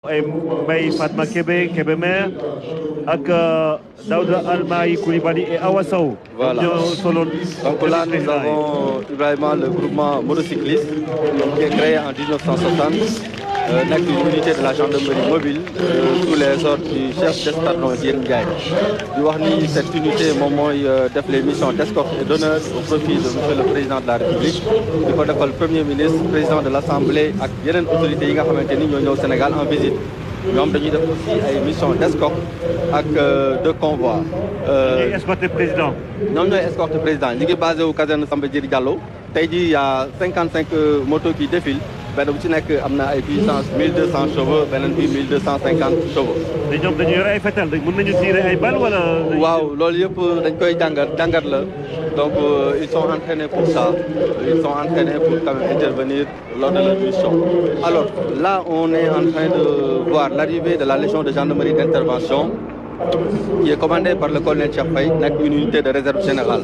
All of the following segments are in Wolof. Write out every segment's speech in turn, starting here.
ay Mbaye Fatma Kébémer ak Daouda Almaï Koulibaly et Awa Sow. Voilà. Donc là, nous avons Ibrahima, le groupement motocycliste qui est créé en 1960. Une unité de la gendarmerie mobile sous les ordres du chef d'escadron Diène Ndiaye. Cette unité fait les missions d'escorte et d'honneur au profit de monsieur le président de la République. Le premier ministre, président de l'Assemblée et les autorités qui sont au Sénégal en visite. Nous avons aussi une mission d'escorte avec deux convois. Escorte le président. Nous avons escorte le président. Nous sommes basés au caserne Samba Diéry Diallo. Il y a 55 motos qui défilent. Ben bu ci nekk am na ay puissance 1200 chevaux beneen bi 1250 chevaux. te ñoom dañu yore ay fetal mën nañu tirer ay balles wala. waaw loolu yëpp dañ koy jàngat la donc ils sont entraînés pour ça ils sont entraînés pour quand même intervenir lors de leur mission. Alors là on est en train de voir l'arrivée de la légion de gendarmerie d'intervention qui est commandée par le colonel Cheikh Faye, une unité de réserve générale.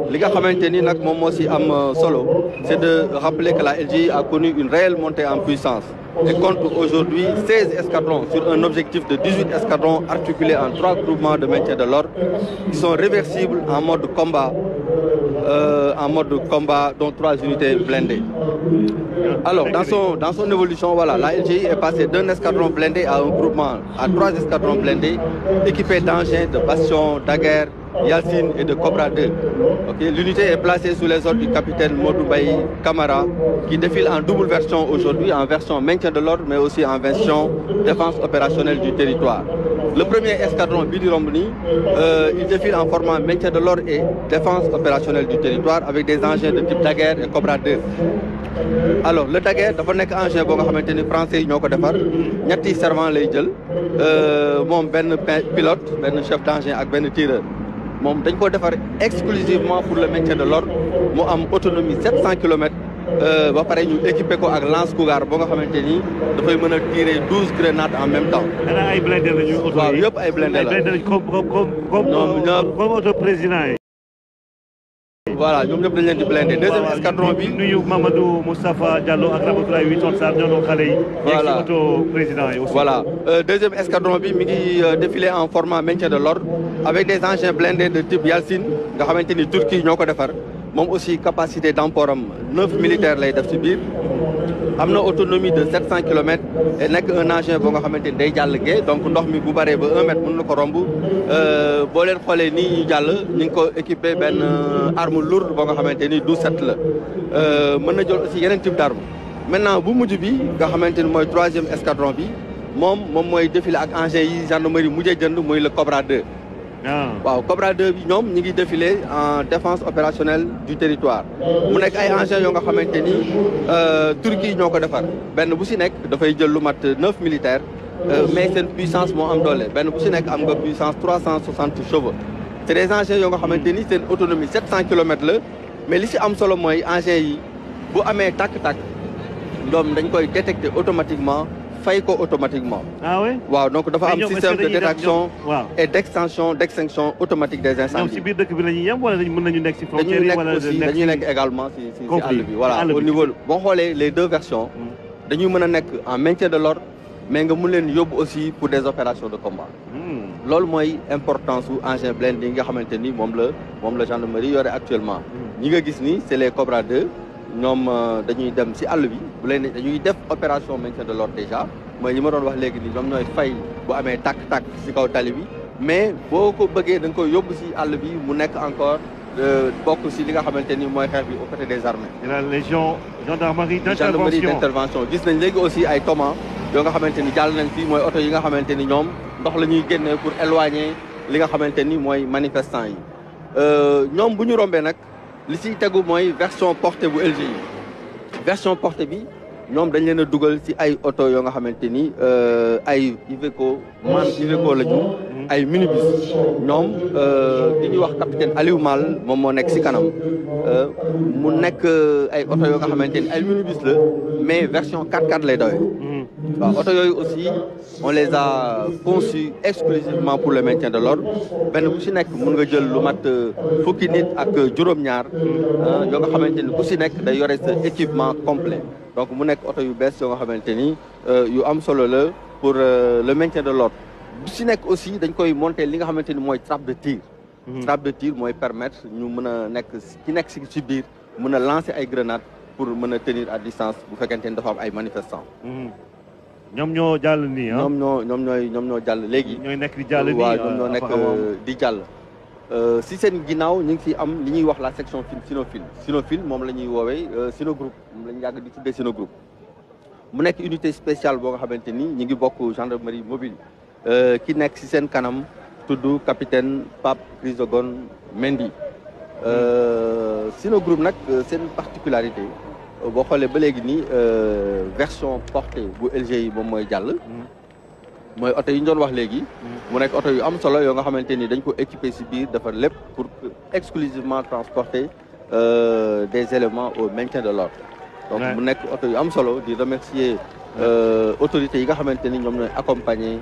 Ce qui est solo, c'est de rappeler que la LGI a connu une réelle montée en puissance et compte aujourd'hui 16 escadrons sur un objectif de 18 escadrons articulés en 3 groupements de maintien de l'ordre qui sont réversibles en mode combat dont 3 unités blindées. Alors, dans son évolution, voilà, la LGI est passée d'un escadron blindé à un groupement, à 3 escadrons blindés équipés d'engins, de bastions, daguerres, Yacine et de Cobra 2. Okay. L'unité est placée sous les ordres du capitaine Modou Baye Camara qui défile en double version aujourd'hui, en version maintien de l'ordre mais aussi en version défense opérationnelle du territoire. Le premier escadron Bidi Romboni, il défile en format maintien de l'ordre et défense opérationnelle du territoire avec des engins de type daguerre et Cobra 2. Alors le daguerre dafa nekk engin boo nga xamante ni français yi ñoo ko defar ñetti servant lay jël moom benn pilote benn chef d'engin ak benn tireur moom dañ ko defar exclusivement pour le maintien de l'ordre mu am autonomie 700 km ba pare ñu équipé ko ak lance cougar boo nga xamante ni dafay mën a tirer 12 grenades en même temps. ay blindé la ñu. waaw yëpp ay blindé la comme auto président yi. Voilà, nous sommes les blindés. Deuxième escadron bi. Nous Mamadou Moustapha Diallo ak Ramatoulaye Witon Sarr ñoo doon xale yi. Voilà auto président yi aussi. Voilà. Deuxième escadron bi mi ngi défilé en format maintien de l'ordre avec des engins blindés de type Yalcine nga xamante ni Turquie ñoo ko defar moom aussi capacité d'emport am 9 militaires lay def ci biir. am na autonomie de 700 km et nekk un engin boo nga xamante ni day jàll gee donc ndox mi bu baree ba 1 mètre mën na ko romb boo leen xoolee nii ñu jàll ñu ngi ko équipé benn arme lourde boo nga xamante ni 12-7 la mën na jël aussi yeneen type d'arme maintenant bu mujj bi nga xamante ni mooy 3e escadron bi moom mooy défilé ak engin yi gendarmerie mujjee jënd muy le Cobra 2. waaw Cobra 2 bi ñoom ñi ngi défilé en défense opérationnelle du territoire mu nekk ay engins yoo nga xamante ni Turquie ñoo ko defar benn bu si nekk dafay jël lu mat 9 militaires mais seen puissance moo am doole benn bu si nekk am nga puissance 360 chevaux c'est des engins yoo nga xamante ni seen autonomie 700 km la mais li si am solo mooy engins yi bu amee tàkk-tàkk ñoom dañ koy détecter automatiquement fay ko automatiquement. Ah oui? Waaw, donc dafa am système de détection et d'extinction automatique des incendies. Donc si biir dëkk bi la ñuy yem wala mën nañu nekk ci frontière yi wala dañuy nekk également ci àll bi. Voilà, au niveau boo xoolee les deux versions dañuy mën a nekk en maintien de l'ordre mais nga mën leen yóbbu aussi pour des opérations de combat. Loolu mooy importance su engin blindé yi nga xamante ni moom la gendarmerie yore actuellement. ñi nga gis ni c'est les Cobra 2. ñoom dañuy dem ci àll bi bu leen dañuy def opération maintien de l'ordre déjà mooy li ma doon wax léegi nii ñoom ñooy fay bu amee tàkk-tàkk ci kaw tali bi mais boo ko bëggee da nga koy yóbbu ci àll bi mu nekk encore bokk ci li nga xamante ni mooy xeex bi aux côtés des armées. la légion gendarmerie d'intervention gis nañ léegi aussi ay Thomas yoo nga xamante ni jàll nañ fii mooy oto yi nga xamante ni ñoom ndox la ñuy génnee pour éloigner li nga xamante ni mooy manifestants yi ñoom bu ñu rombee nag. li ci tegu mooy version portée bu LGI version portée bi ñoom dañ leen a dugal ci ay oto yoo nga xamante ni ay Iveco la ñu ay minibus ñoom li ñuy wax capitaine Aliou Mal moom moo nekk ci kanam mu nekk ay oto yoo nga xamante ni ay minibus la mais version 4x4 lay dawee waaw oto yooyu aussi on les a conçus exclusivement pour le maintien de l'ordre benn bu ci nekk mën nga jël lu mat fukki nit ak juróom-ñaar yoo nga xamante ni ku ci nekk day yore sa équipement complet donc mu nekk oto yu bees yoo nga xamante ni yu am solo la pour le maintien de l'ordre bu si nekk aussi dañ koy monter li nga xamante ni mooy trappe de tir. Trappe de tir mooy permettre ñu mën a nekk ki nekk si biir mën a lancer ay grenades pour mën a tenir à distance bu fekkente ni dafa am ay manifestants. ñoom ñoo jàll nii ah. ñoom ñoo jàll léegi. ñooy nekk di jàll nii waaw ñoom ñoo nekk di jàll. si seen ginnaaw ñu ngi si am li ñuy wax la section Sinofil moom la ñuy woowee Sinogroupe moom la ñu yàgg di tuddee Sinogroupe mu nekk unité spéciale boo nga xamante ni ñu ngi bokk gendarmerie mobile ki nekk si seen kanam tudd capitaine Pape Chrysogone Mendy. Sinogroupe nag seen particularité boo xoolee ba léegi nii version portée bu LGI moom mooy jàll. mooy oto yi ñu doon wax léegi. mu nekk oto yu am solo yoo nga xamante ni dañ ko équipé si biir dafa lépp pour exclusivement transporter des éléments au maintien de l'ordre. donc mu nekk oto yu am solo di remercier autorités yi nga xamante ni ñoom ñooy accompagner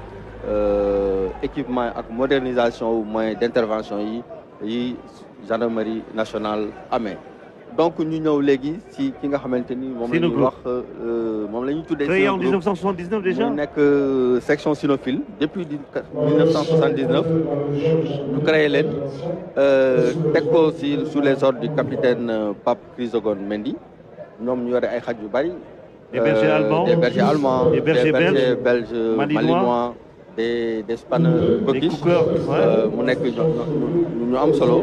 équipement ak modernisation wu moyens d'intervention yi gendarmerie nationale amee. donc ñu ñëw léegi si ki nga xamante ni moom la ñuy wax moom la ñuy tuddee. créé en 1979 déjà. mu nekk section Sinofil depuis 1979 ñu créé leen teg ko si sous les ordres du capitaine Pape Chrysogone Mendy ñoom ñu yore ay xaj yu bari. des bergers allemands des bergers belges malinois des spanners cockish mu nekk ñu am solo.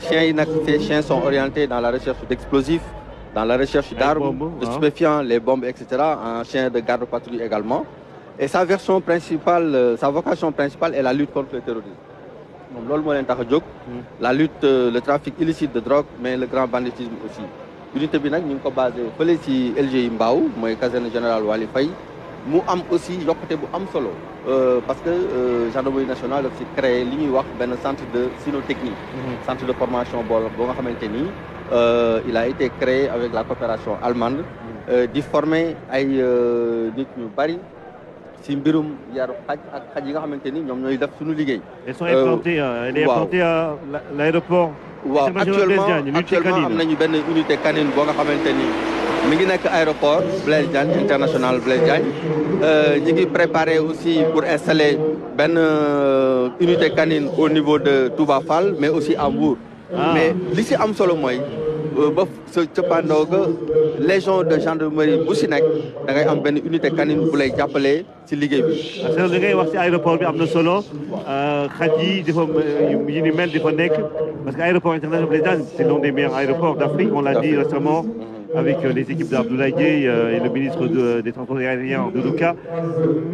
Chiens yi nag ces chiens sont orientés dans la recherche d'explosifs, dans la recherche d'armes, de stupéfiants, les bombes, etc. Un chien de garde-patrouille également. Et sa version principale, sa vocation principale est la lutte contre le terrorisme. moom loolu moo leen tax a jóg. La lutte, le trafic illicite de drogue, mais le grand banditisme aussi. Unité bi nag ñu ngi ko basé fële ci LGI Mbao mooy caserne générale Waly Faye. mu am aussi yokkute bu am solo parce que gendarmerie nationale daf ci créé li ñuy wax benn centre de cynotechnie. Centre de formation boo nga xamante ni il a été créé avec la coopération allemande. di former ay nit ñu bari ci mbirum yar xaj ak xaj yi nga xamante ni ñoom ñooy def suñu liggéey. Elles sont implantées elle est implantée à l'aéroport. waaw actuellement am nañu benn unité canine boo nga xamante ni. mi ngi nekk aéroport Blaise Diagne international Blaise Diagne ñi ngi préparé aussi pour installer benn unité canine au niveau de Touba Fall mais aussi à Mbour. mais li si am solo mooy ba sa cëppaandoo ga légion de gendarmerie bu si nekk da ngay am benn unité canine bu lay jàppale si liggéey bi. parce que li ngay wax si aéroport bi am na solo xaj yi dafa yi ni mel dafa nekk parce que aéroport international Blaise Diagne c'est l'un des meilleurs aéroports d'Afrique on l'a dit récemment. avec les équipes d'Abdoulaye Dièye et le ministre des Transports aériens Doudou Ka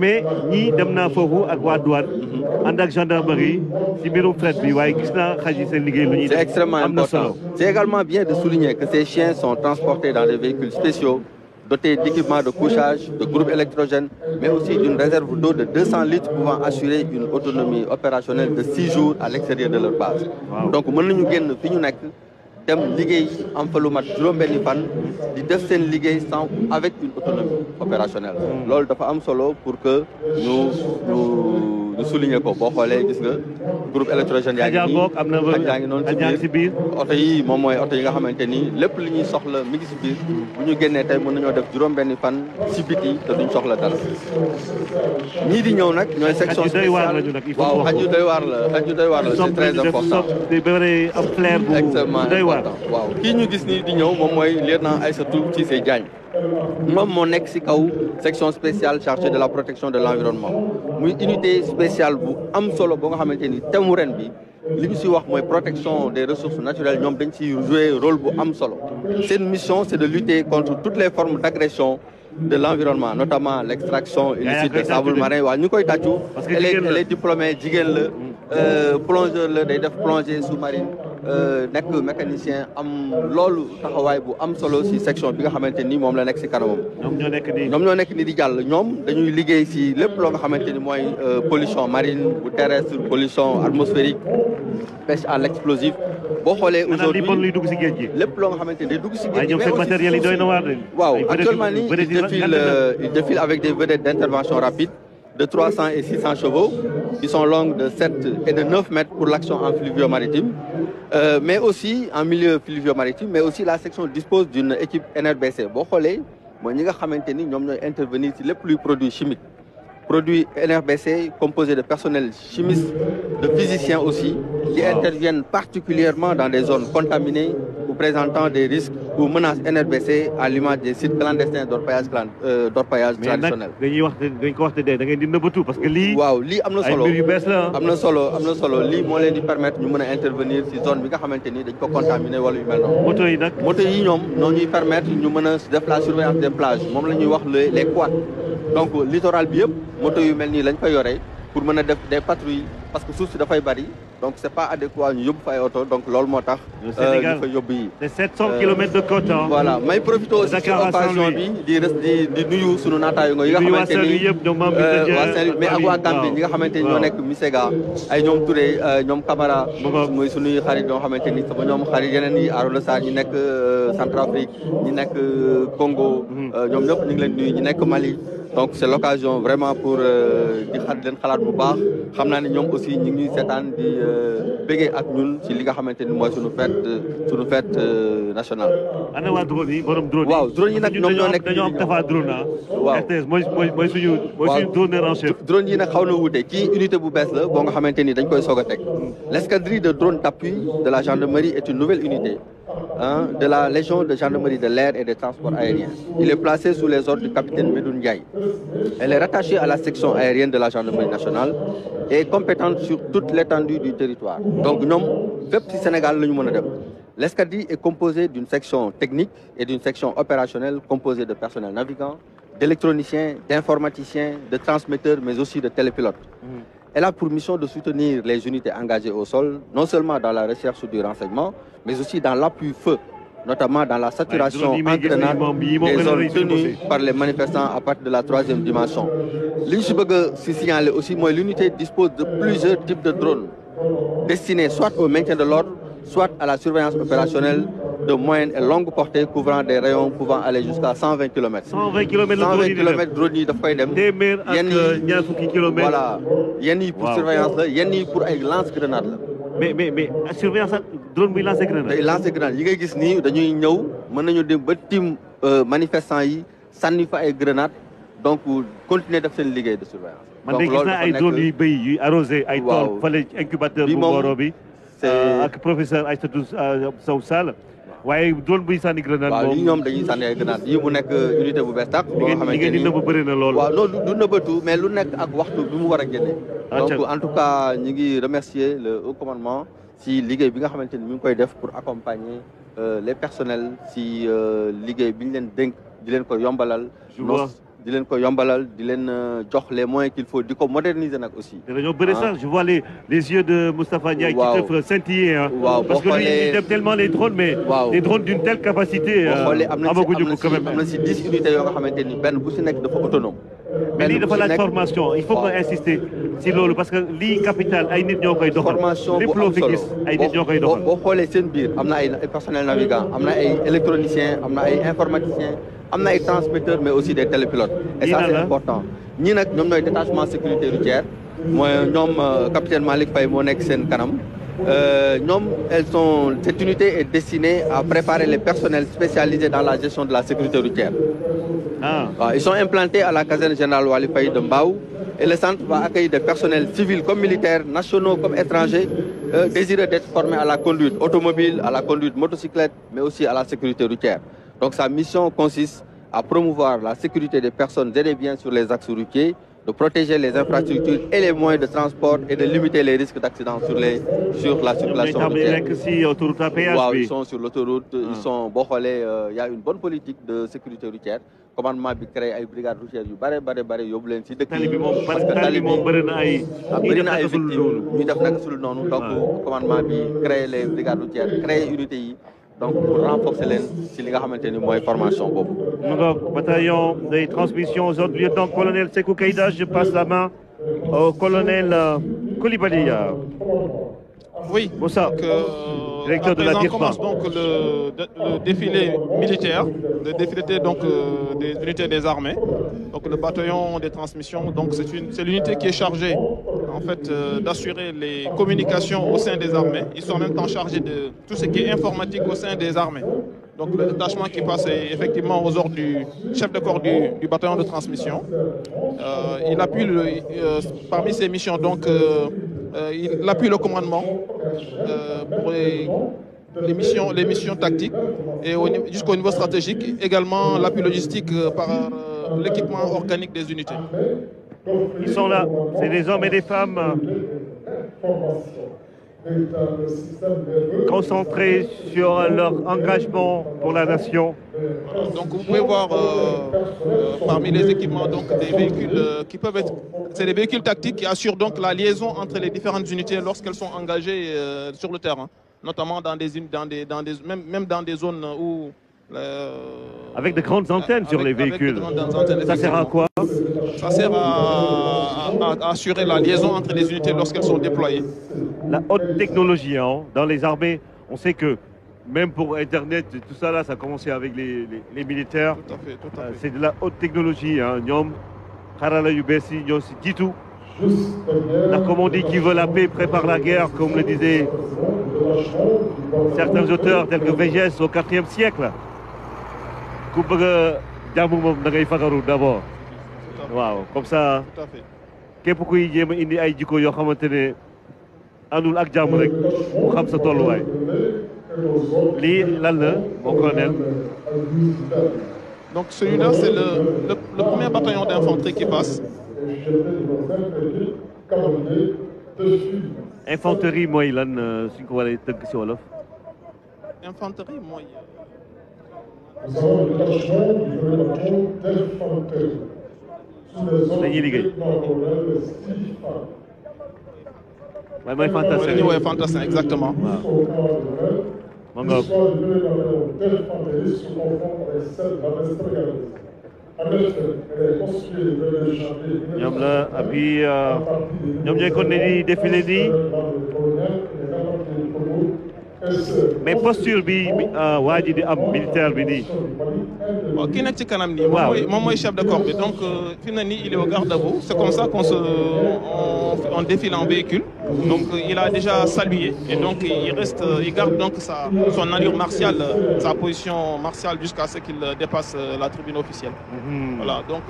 mais ñii dem naa foofu ak waa douane ànd ak gendarmerie ci mbirum fret bi waaye gis naa xaj yi seen liggéey lu ñuy def. C'est extrêmement important. C'est également bien de souligner que ces chiens sont transportés dans des véhicules spéciaux dotés d'équipements de couchage, de groupes électrogènes, mais aussi d'une réserve d'eau de 200 litres pouvant assurer une autonomie opérationnelle de 6 jours à l'extérieur de leur base. Donc mën nañu génn fi ñu nekk dem liggéey am fa lu mat juróom-benni fan di def seen liggéey sans avec une autonomie opérationnelle. loolu dafa am solo pour que ñu souligner ko boo xoolee gis nga groupe électrogène yaa ngi noonu ci biir oto yi moom mooy oto yi nga xamante ni lépp li ñuy soxla mi ngi si biir bu ñu génnee tey mën nañoo def juróom-benni fan si biti te duñ soxla dara. ñii di ñëw nag ñooy section spéciale waaw xaj yu doy waar la c'est très important. extrêmement important waaw kii ñu gis nii di ñëw moom mooy lieutenant Aïssatou Cissé Diagne. moom moo nekk ci kaw section spéciale chargée de la protection de l'environnement muy unité spéciale bu am solo boo nga xamante ni thème ren bi li ñu ci wax mooy protection des ressources naturelles ñoom dañ ci jouer rôle bu am solo. seen mission c'est de lutter contre toutes les formes d'agression de l'environnement notamment l'extraction illicite de sable marin waaw ñu koy tàccu elle est diplômée jigéen la plongeur la day def plongée sous-marine nekk mécanicien am loolu taxawaay bu am solo ci section bi nga xamante ni moom la nekk ci kanamam. ñoom ñoo nekk ni di jàll ñoom dañuy liggéey ci lépp loo nga xamante ni mooy pollution marine bu terrestre pollution atmosphérique pêche à l'explosif boo xoolee aujourd'hui lépp loo nga xamante ni day dugg ci géej gi waaw actuellement nii il défile avec des vedettes d'intervention rapide de 300 et 600 chevaux qui sont longues de 7 et de 9 mètres pour l'action en fluvio-maritime mais aussi en milieu fluvio-maritime mais aussi la section dispose d'une équipe NRBC boo xoolee mooy ñi nga xamante ni ñoom ñooy intervenir ci lépp luy produit chimique Produit NRBC composé de personnel chimiste, de physiciens aussi, qui interviennent particulièrement dans des zones contaminées ou présentant des risques ou menaces NRBC à l'image des sites clandestins d'orpaillage traditionnel. Mais dañ ko wax te da ngeen di nëbbatu parce que lii. waaw lii am na solo ay mbir yu bees la am na solo lii moo leen di permettre ñu mën a intervenir ci zone bi nga xamante ni dañ ko contaminé wala yu mel noonu. moto yi nag moto yi ñoom noo ñuy permettre ñu mën a def la surveillance des plages moom la ñuy wax les quads. donc littoral bi yëpp moto yu mel nii lañ fa yore pour mën a def des patrouilles parce que suuf si dafay bari donc c'est pas adéquat ñu yóbbu fa ay oto donc loolu moo tax. ñu fa yóbbu yi. c'est 700 kilomètres de côte. voilà may profité aussi ci occasion bi di nuyu sunu naataango yi nga xamante ni waa Saint-Louis mais ak waa Gambie ñi nga xamante ni ñoo nekk Misega ay ñoom Touré ñoom Camara muy sunuy xarit ñoo xamante ni sama ñoom xarit yeneen yi Arouna Sarr ñi nekk Centrafrique ñi nekk Congo ñoom ñëpp ñu ngi leen nuyu ñi nekk Mali. donc c'est l'occasion vraiment pour di leen xalaat bu baax xam naa ne ñoom aussi ñu ngi seetaan di bëggee ak ñun ci li nga xamante ni mooy suñu fête nationale. ana waa drone yi borom drone yi. waaw drone yi nag ñoom ñoo nekk dañoo am Tafa drone ah. waaw RTS mooy suñu droneur en chef. drone yi nag xaw na wuute kii unité bu bees la boo nga xamante ni dañ koy soog a teg. l'escadrille de drone d'appui de la gendarmerie est une nouvelle unité. de la Légion de gendarmerie de l'air et des transports aériens. Il est placé sous les ordres du capitaine Medoune Ndiaye. Elle est rattachée à la section aérienne de la gendarmerie nationale et est compétente sur toute l'étendue du territoire. Donc ñoom fépp ci Sénégal la ñu mën a dem. L'escadrille est composée d'une section technique et d'une section opérationnelle composée de personnel navigant, d'électroniciens, d'informaticiens, de transmetteurs, mais aussi de télépilotes. Elle a pour mission de soutenir les unités engagées au sol, non seulement dans la recherche du renseignement, mais aussi dans l'appui feu, notamment dans la saturation entraînante des zones tenues par les manifestants à partir de la 3e dimension. Li ñu si bëgg a si signaler aussi mooy l'unité dispose de plusieurs types de drones destinés soit au maintien de l'ordre, soit à la surveillance opérationnelle de moyenne et longue portée couvrant des rayons pouvant aller jusqu'à 120 km. 120 km drone yi daf koy dem. téeméer ak ñaar fukki kilomètres. voilà yenn yi pour surveillance la yenn yi pour ay lance-grenade la. mais surveillance ak drone buy lancer grenade. day lancer grenade yi ngay gis nii dañuy ñëw mën nañu dem ba tim manifestants yi sànni fa ay grenade donc continuer def seen liggéey de surveillance. man de gis naa ay drone yuy béy yuy arrosé ay tool fële incubateur bu Mboro bi. ak professeur Aïssatou Sow Sall. waaye drone buy sànni grenade moom waaw lii ñoom dañuy sànni ay grenade yi mu nekk unité bu bees tax. boo xamante ni li ngeen di nëbb bëri na loolu. waaw loolu du nëbbatu mais lu nekk ak waxtu bi mu war a génne. donc en tout cas ñu ngi remercier le haut commandement si liggéey bi nga xamante ni mi ngi koy def pour accompagner les personnels si liggéey bi ñu leen dénk di leen ko yombalal. di leen ko yombalal di leen jox les moyens qu'il faut di ko moderniser nag aussi. dañoo bëri sax je vois les yeux de Moustapha Ndiaye. waaw qui te scintiller ah. waaw parce que lui il aime tellement les drones mais. des drones d'une telle capacité. amaguñu ko quand même am na si 10 unités yoo nga xamante ni benn bu si nekk dafa autonome. mais lii dafa laaj formation il faut nga insister si loolu parce que lii capital ay nit ñoo koy doxal. formation bu lépp loo am fi solo gis ay nit ñoo koy doxal. boo xoolee seen biir am na ay personnel navigant am na ay électroniciens am na ay informaticiens am na ay transmetteurs mais aussi des télépilotes. et ça c'est important. ñii nag ñoom ñooy détachement sécurité routière mooy ñoom capitaine Malick Faye moo nekk seen kanam. Cette unité est destinée à préparer les personnels spécialisés dans la gestion de la sécurité routière. Ils sont implantés à la caserne générale Wali Faye de Mbao et le centre va accueillir des personnels civils comme militaires, nationaux comme étrangers, désireux d'être formés à la conduite automobile, à la conduite motocyclette, mais aussi à la sécurité routière. Donc sa mission consiste à promouvoir la sécurité des personnes et des biens sur les axes routiers, de protéger les infrastructures et les moyens de transport et de limiter les risques d'accident sur la circulation routière. Wow, ils sont sur l'autoroute, ils sont il y a une bonne politique de sécurité routière. Commandement bi créé ay brigades routières yu bare yóbbu leen ci dëkk yi parce que tali bi moom bëri na ay victimes ñu def naka sul noonu donc commandement bi créé les brigades routières créé unité yi donc pour renforcer leen ci li nga xamante ni mooy formation boobu. Bataillon de transmission aujourd'hui, lieutenant-colonel Sékou Keïda, je passe la main au colonel Koulibaly. Oui, Moussa, directeur de la DIRPA. Commence donc le défilé militaire, le défilé donc des unités des armées. Donc le bataillon des transmissions, donc c'est l'unité qui est chargée en fait d'assurer les communications au sein des armées. Ils sont en même temps chargés de tout ce qui est informatique au sein des armées. Donc le détachement qui passe est effectivement aux ordres du chef de corps du bataillon de transmission. Il appuie parmi ses missions, donc il appuie le commandement pour les missions tactiques et jusqu'au niveau stratégique, également l'appui logistique par l'équipement organique des unités. Ils sont là, c'est des hommes et des femmes concentrés sur leur engagement pour la nation. Voilà, donc vous pouvez voir parmi les équipements donc, des véhicules qui peuvent être... C'est des véhicules tactiques qui assurent donc la liaison entre les différentes unités lorsqu'elles sont engagées sur le terrain, notamment même dans des zones où... avec de grandes antennes sur les véhicules. Ça sert à quoi? Ça sert à assurer la liaison entre les unités lorsqu'elles sont déployées. La haute technologie, hein, dans les armées, on sait que même pour Internet, tout ça là, ça a commencé avec les militaires. Tout à fait, tout à fait. C'est de la haute technologie. Ñoom xarala yu bees yi ñoo si jiitu. Ndax comme on dit, qui veut la paix prépare la guerre, comme le disaient certains auteurs tels que Végès au IVe siècle. Ku bëgg a jàmm moom da ngay fagaru d'abord. Waaw, comme ça. Tout à fait. Képp kuy jéem a indi ay jikko yoo xamante ne àndul ak jàmm rek mu xam sa tolluwaay. Lii lan la, mon colonel? Donc celui-là, c'est le premier bataillon d'infanterie qui passe. Infanterie mooy lan suñ ko waree tënk si wolof? Infanterie mooy... Nous avons le détachement du peloton d'infanterie sous les ordres du lieutenant-colonel Steve Fall. Ouais, mooy fantassin. Oui, fantassin, exactement. Jusqu'au commandement, Mangok. l'histoire du bataillon d'infanterie se confond avec celle de la Vestragalaise. En effet, elle est construite dans les chantiers. ñoom la et puis ñoom ñooy kon ne di défilé nii. Mais posture bi waa ji di am militaire bi nii. Bon, qui nekk ci kanam nii. moom mooy chef de corps bi donc fi mu ne nii il est au garde à vous. C'est comme ça on défile en véhicule. Donc il a déjà salué et donc il garde donc son allure martiale, sa position martiale jusqu'à ce qu'il dépasse la tribune officielle. Voilà, donc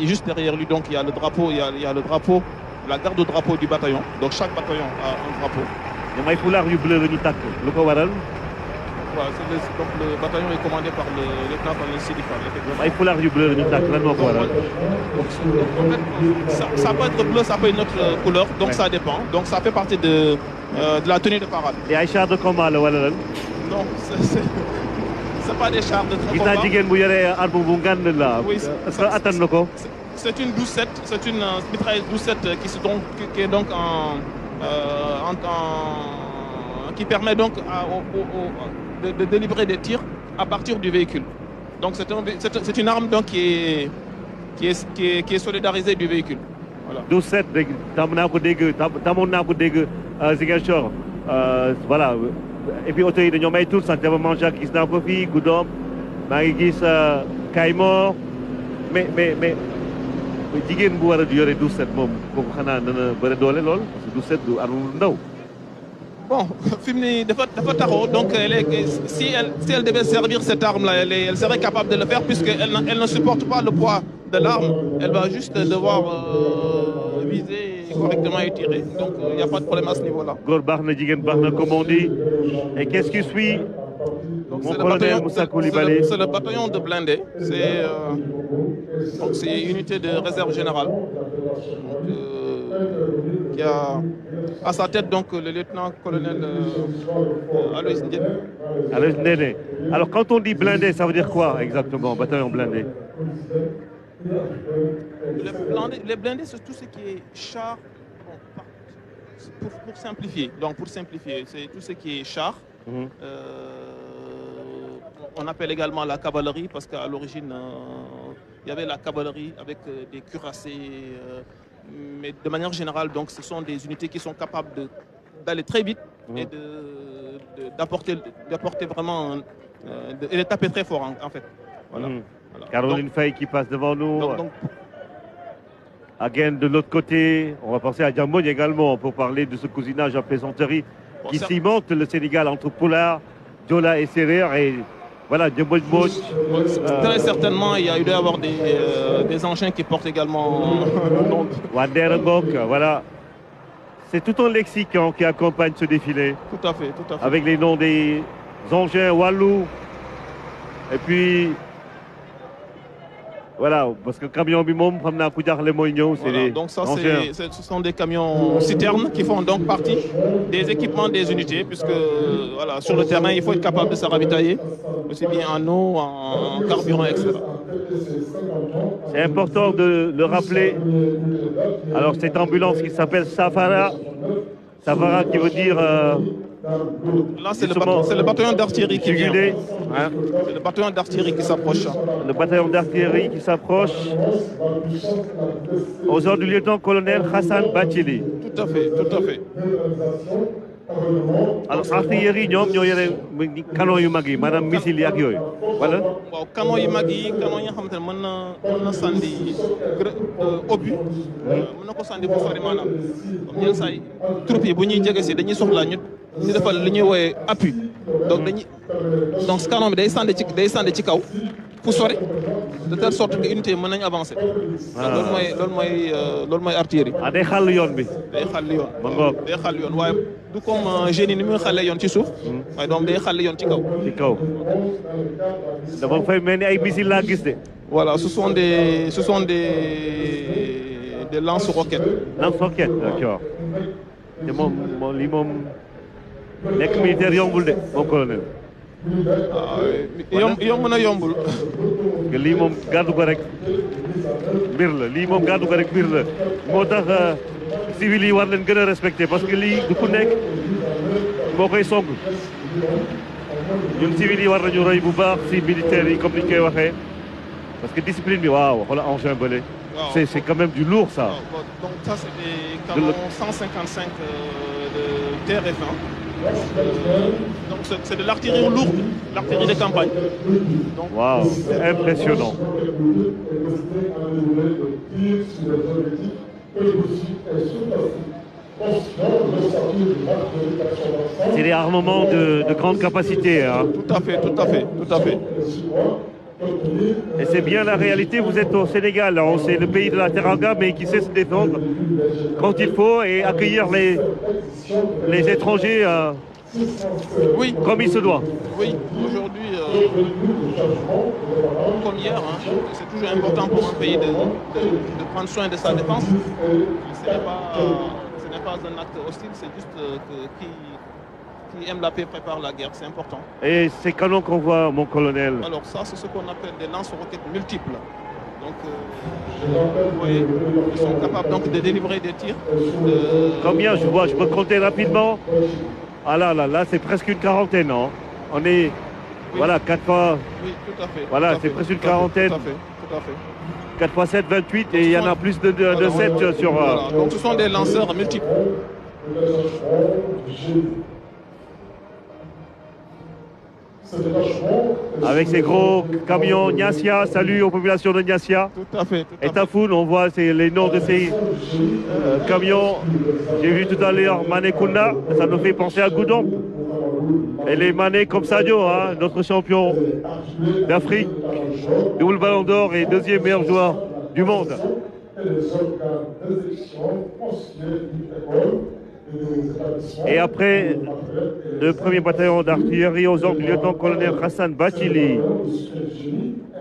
juste derrière lui donc il y a le drapeau, il y a le drapeau, la garde au drapeau du bataillon. Donc chaque bataillon a un drapeau. ñoom ay foulard yu bleu la ñu takk lu ko waral. Voilà, donc le bataillon est commandé par le lieutenant-colonel Sidi Fall. ay foulard yu bleu la ñu takk lan moo ko waral. Ça peut être bleu, ça peut être une autre couleur, donc ouais. Ça dépend. Donc ça fait partie de la tenue de parade. Et ay chars de combat la wala lan? Non, c'est pas des chars de combat. Gis naa jigéen bu yore arme bu ngand la. Oui, est-ce que attan na ko? C'est une 12-7, c'est une mitrailleuse 12-7 qui est donc qui permet donc de délivrer des tirs à partir du véhicule. Donc c'est une arme donc qui est solidarisée du véhicule. Voilà. 12-7 rek tamoon naa ko dégg Ziguinchor voilà et puis oto yi dañoo may tur sax dama mangé gis naa ko fii Goudomp maa ngi gis Kayemor mais jigéen bu war a yore 12-7 moom kooku xanaa dana bëri doole lool parce que 12-7 du arme ndaw. Bon, donc si elle devait servir cette arme-là, elle serait capable de le faire puisqu'elle ne supporte pas le poids de l'arme. Elle va juste devoir viser correctement et tirer. Donc il n'y a pas de problème à ce niveau-là. Góor baax na jigéen baax na comme on dit. Et qu'est-ce qui suit? Mon colonel Moussa Coulibaly. C'est le bataillon de blindés. C'est une unité de réserve générale. Qui a à sa tête donc le lieutenant-colonel Aloïs Ndéné. Aloïs Ndéné. Alors quand on dit blindé, ça veut dire quoi exactement, bataillon blindé? Les blindés, c'est tout ce qui est char, pour simplifier. Donc pour simplifier, c'est tout ce qui est char. On appelle également la cavalerie parce qu'à l'origine, il y avait la cavalerie avec des cuirassés. Mais de manière générale, donc, ce sont des unités qui sont capables d'aller très vite et d'apporter vraiment et de taper très fort en fait. Voilà. Voilà. Caroline Faye qui passe devant nous. Again de l'autre côté, on va penser à Diamond également pour parler de ce cousinage en plaisanterie qui cimente le Sénégal entre Pulaar Jola et Serer et voilà, de Très certainement, il y a eu d'avoir des engins qui portent également le nom. Wanderengok, voilà. C'est tout un lexique qui accompagne ce défilé. Tout à fait, tout à fait. Avec les noms des engins Wallou. Et puis, voilà, parce que le camion Bimom, donc ça, ce sont des camions citernes qui font donc partie des équipements des unités, puisque voilà, sur le terrain, il faut être capable de se ravitailler, aussi bien en eau, en carburant, etc. C'est important de le rappeler. Alors, cette ambulance qui s'appelle Safara, Safara qui veut dire... là, c'est le bataillon d'artillerie qui vient. Hein? C'est le bataillon d'artillerie qui s'approche. Le bataillon d'artillerie qui s'approche aux ordres du lieutenant-colonel Hassan Bachili. Tout à fait, tout à fait. Alors, artillerie, ñoom ñoo yore canon yu mag yi maanaam missile yi ak yooyu wala. waaw canon yu mag yi canon yi nga xamante ne mën na sànni obus. mën na ko sànni bu sori maanaam. comme yenn saa yi troupes yi bu ñuy jege si dañuy soxla ñu defal li ñuy wooyee appui. donc canon bi day sànni ci kaw fu sori de telle sorte que unité yi mën nañu avancer. loolu mooy artillerie. ah day xàll yoon bi. day xàll yoon. ba ngoog day xàll yoon waaye du comme génie ni muy xàllee yoon ci suuf. waaye donc day xàll yoon ci kaw. ci kaw dama fay mel ni ay missile laa gis de. voilà ce sont des lance-roquettes. Lance-roquettes, d'accord. te moom lii moom nekk militaire yombul de mon colonel. yomb na yombul. parce que lii moom gàddu ko rek mbir la lii moom gàddu ko rek mbir la moo tax civil yi war leen gën a respecté parce que lii du ku nekk moo koy song ñun civil yi war nañu roy bu baax si militaires yi comme ni ñu koy waxee parce que discipline bi waaw xoolal engin bële. c'est quand même du lourd ça. donc ça c'est des canons 155 de TRF1. Donc c'est de l'artillerie lourde, l'artillerie de campagne. Waouh, c'est impressionnant. C'est des armements de grande capacité. Hein. Tout à fait, tout à fait, tout à fait. Et c'est bien la réalité, vous êtes au Sénégal, c'est le pays de la Teranga, mais qui sait se défendre quand il faut et accueillir les étrangers oui. Comme il se doit. Oui, aujourd'hui, comme hier, hein, c'est toujours important pour un pays de prendre soin de sa défense. Ce n'est pas un acte hostile, c'est juste qui aime la paix prépare la guerre, c'est important. Et ces canons qu'on voit, mon colonel? Alors ça, c'est ce qu'on appelle des lance-roquettes multiples. Donc, vous voyez, ils sont capables donc de délivrer des tirs. Combien je vois? Je peux compter rapidement. Ah là, c'est presque une quarantaine, non? On est, oui. Voilà, 4 fois... Oui, tout à fait. Voilà, c'est presque une quarantaine. Tout à fait. 4 fois 7, 28, et il y en a plus de 7 sur... Voilà. Donc ce sont des lanceurs multiples. Avec ces gros camions Niassia, salut aux populations de Niassia. Tout à fait. Et Tafoun, on voit les noms de ces camions. J'ai vu tout à l'heure Mané Kounda, ça nous fait penser à Goudon. Et les Mané comme Sadio, hein, notre champion d'Afrique, double ballon d'or et deuxième meilleur joueur du monde. Et après le premier bataillon d'artillerie aux ordres du lieutenant-colonel Hassan Bachili,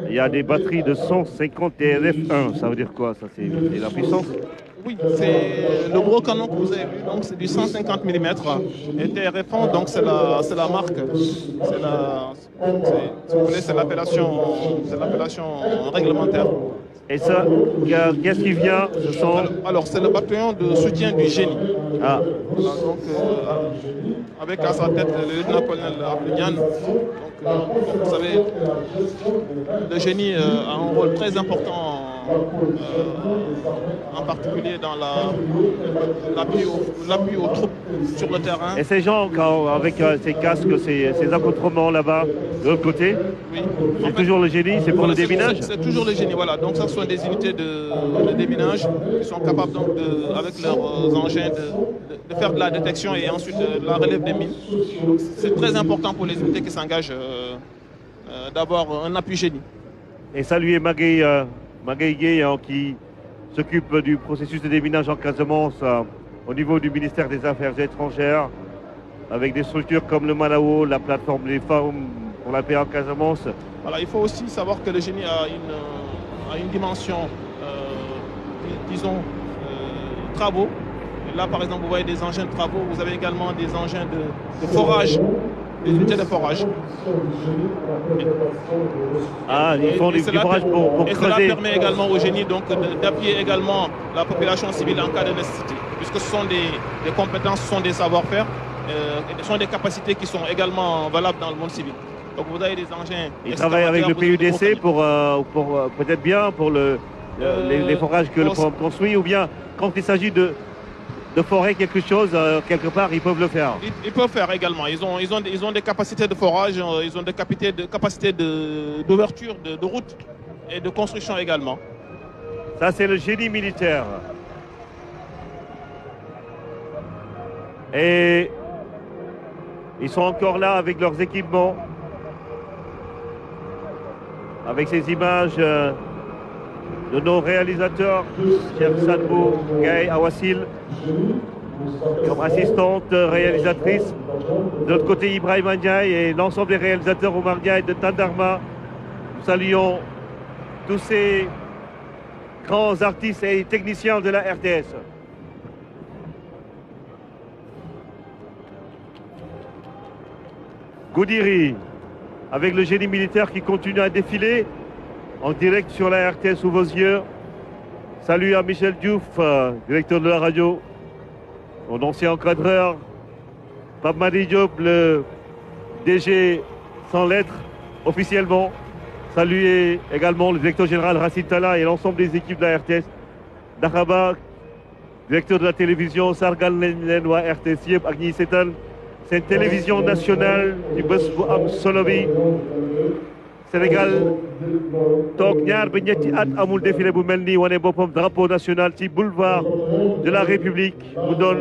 il y a des batteries de 150 TRF1. Ça veut dire quoi? Ça, c'est la puissance? Oui, c'est le gros canon que vous avez vu, donc c'est du 150 mm. Et TRF1, donc c'est la marque. Si vous voulez, c'est l'appellation réglementaire. Et ça, qu'est-ce qui vient? Alors, c'est le bataillon de soutien du génie. Ah. Voilà, donc, avec à sa tête le lieutenant-colonel Abdounian. Donc, vous savez, le génie a un rôle très important en particulier dans l'appui aux troupes sur le terrain. Et ces gens, avec ces casques, ces accoutrements là-bas, de l'autre côté, oui. c'est toujours le génie, c'est pour le déminage? C'est toujours le génie, voilà. Donc ça, ce sont des unités de déminage qui sont capables, donc, avec leurs engins, de faire de la détection et ensuite de la relève des mines. C'est très important pour les unités qui s'engagent d'avoir un appui génie. Et saluer Maguey Gueye, qui s'occupe du processus de déminage en Casamance au niveau du ministère des Affaires étrangères, avec des structures comme le Malao, la plateforme des femmes pour la paix en Casamance. Voilà, il faut aussi savoir que le génie a une dimension, disons, travaux. Et là, par exemple, vous voyez des engins de travaux, vous avez également des engins de forage, des unités de forage. Ah, ils font du forage pour creuser. Et cela permet également au génie d'appuyer également la population civile en cas de nécessité, puisque ce sont des compétences, ce sont des savoir-faire, ce sont des capacités qui sont également valables dans le monde civil. Donc vous avez des engins. Ils travaillent avec le PUDC pour peut-être bien pour les forages que le programme construit, ou bien quand il s'agit de forer quelque chose, quelque part, ils peuvent le faire. Ils peuvent faire également. Ils ont des capacités de forage, ils ont des capacités d'ouverture de route et de construction également. Ça, c'est le génie militaire. Et ils sont encore là avec leurs équipements, avec ces images de nos réalisateurs, Chef Sadbou, Gaye Awassil, comme assistante réalisatrice. De l'autre côté, Ibrahim Ndiaye et l'ensemble des réalisateurs Omar Ndiaye de Tandarma. Nous saluons tous ces grands artistes et techniciens de la RTS. Goudiri, avec le génie militaire qui continue à défiler en direct sur la RTS sous vos yeux. Salut à Michel Diouf, directeur de la radio, mon ancien encadreur, Pape Madi Diop, le DG sans lettres officiellement. Saluer également le directeur général Racine Talla et l'ensemble des équipes de la RTS. Dakhaba, directeur de la télévision, Sargal Lenwa RTS Yep, Agni Setan. C'est une télévision nationale du bés bu am solo bi. Sénégal toog ñaar ba ñetti at amul défilé bu mel nii wane boppam drapeau national ci boulevard de la République mu doon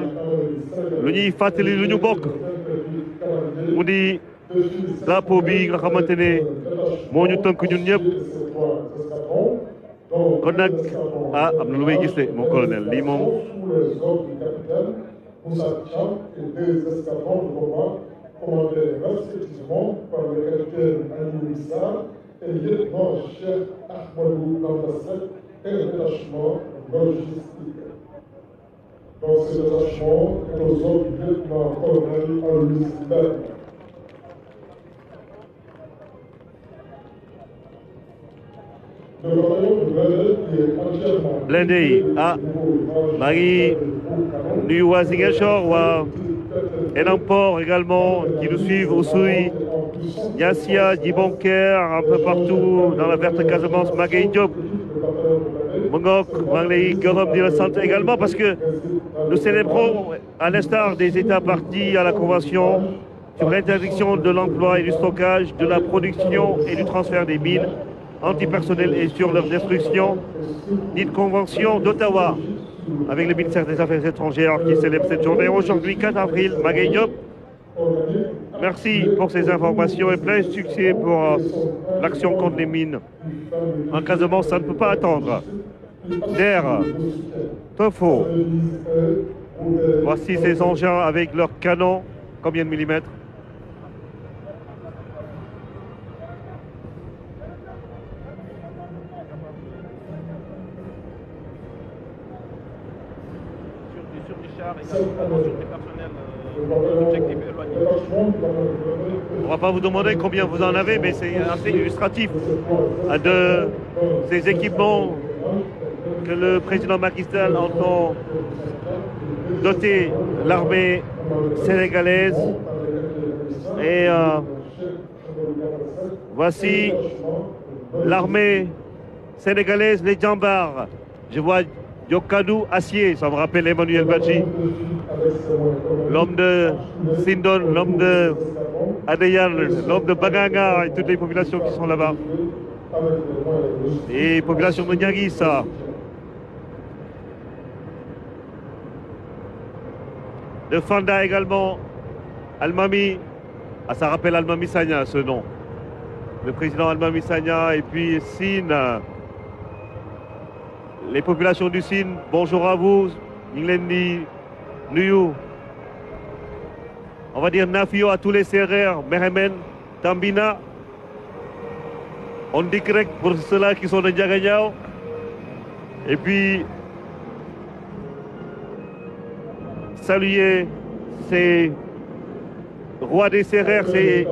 lu ñuy fàttali lu ñu bokk mu di drapeau bi nga xamante ne moo ñu tënk ñun ñëpp kon nag am na lu may gis de mon colonel lii moom. Moussa Tcham et 2 escadrons de combat commandés respectivement par le capitaine Ali Missar et le lieutenant-chef Ahmadou Namdasek et le détachement logistique. Donc ce détachement est aux ordres du lieutenant-colonel Alois Ben. Blindé yi maa ngi nuyu waa Ziguinchor waa Enampor également qui nous suivent Oussouye, Niassia, Djibonker, un peu partout dans la verte Casamance. Maguey Diop mu ngoog maa ngi lay gërëm di la sant également parce que nous célébrons à l'instar des États partis à la Convention sur l'interdiction de l'emploi et du stockage, de la production et du transfert des mines antipersonnel et sur leur destruction, dite convention d'Ottawa, avec le ministère des Affaires étrangères qui célèbre cette journée aujourd'hui, 4 avril. Maguey Diop, merci pour ces informations et plein de succès pour l'action contre les mines. En Casamance, ça ne peut pas attendre. Der, Tofo, voici ces engins avec leurs canons, combien de millimètres? On ne va pas vous demander combien vous en avez, mais c'est assez illustratif de ces équipements que le président Macky Sall entend doter l'armée sénégalaise. Et voici l'armée sénégalaise, les Djambars. Je vois Yokadou Acier, ça me rappelle Emmanuel Badji. L'homme de Sindon, l'homme de Adeyan, l'homme de Baganga et toutes les populations qui sont là-bas. Et population de Niangui, ça. De Fanda également, Almami. Ah, ça rappelle Almami Sagna, ce nom. Le président Almami Sagna et puis Sine. Les populations du Sine, bonjour à vous. Inglendi, Nuyu. On va dire Nafio à tous les serrères, Mehemen, Tambina. On dit grec pour ceux-là qui sont de Ndiaganyao. Et puis, saluer ces rois des serrères, ces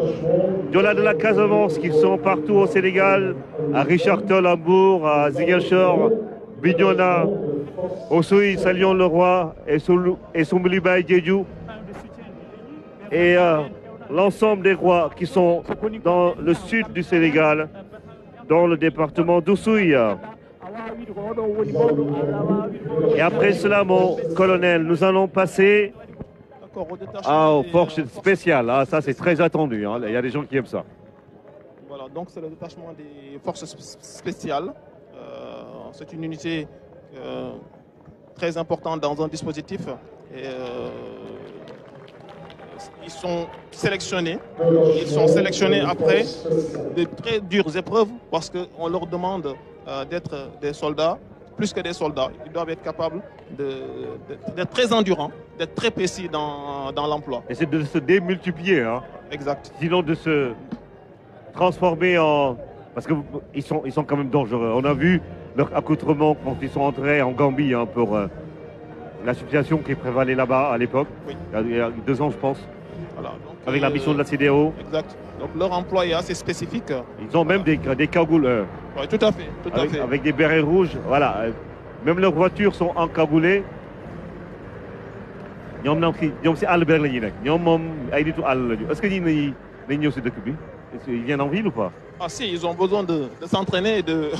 Diola de la Casamance qui sont partout au Sénégal, à Richard Toll, Hambourg, à Ziguinchor, Bignona, Oussouy, saluons le roi, et Soumboulibaye Djedjou, et l'ensemble des rois qui sont dans le sud du Sénégal, dans le département d'Oussouy. Et après cela, mon colonel, nous allons passer aux forces spéciales. Ah, ça, c'est très attendu. Hein. Il y a des gens qui aiment ça. Voilà, donc c'est le détachement des forces spéciales. C'est une unité très importante dans un dispositif. Et, ils sont sélectionnés. Ils sont sélectionnés après de très dures épreuves parce qu'on leur demande d'être des soldats, plus que des soldats. Ils doivent être capables d'être très endurants, d'être très précis dans l'emploi. Et c'est de se démultiplier. Hein. Exact. Sinon de se transformer en... Parce qu'ils sont quand même dangereux. On a vu leur accoutrement quand ils sont entrés en Gambie hein, pour la situation qui prévalait là-bas à l'époque, oui. Il y a 2 ans je pense, voilà, donc, avec la mission de la CEDEAO. Exact. Donc leur emploi est assez spécifique. Ils ont même des cagoules. Oui, tout à fait. Tout à fait. Avec des bérets rouges, voilà. Même leurs voitures sont encagoulées. Est-ce qu'ils viennent en ville ou pas? Ah si, ils ont besoin de s'entraîner et de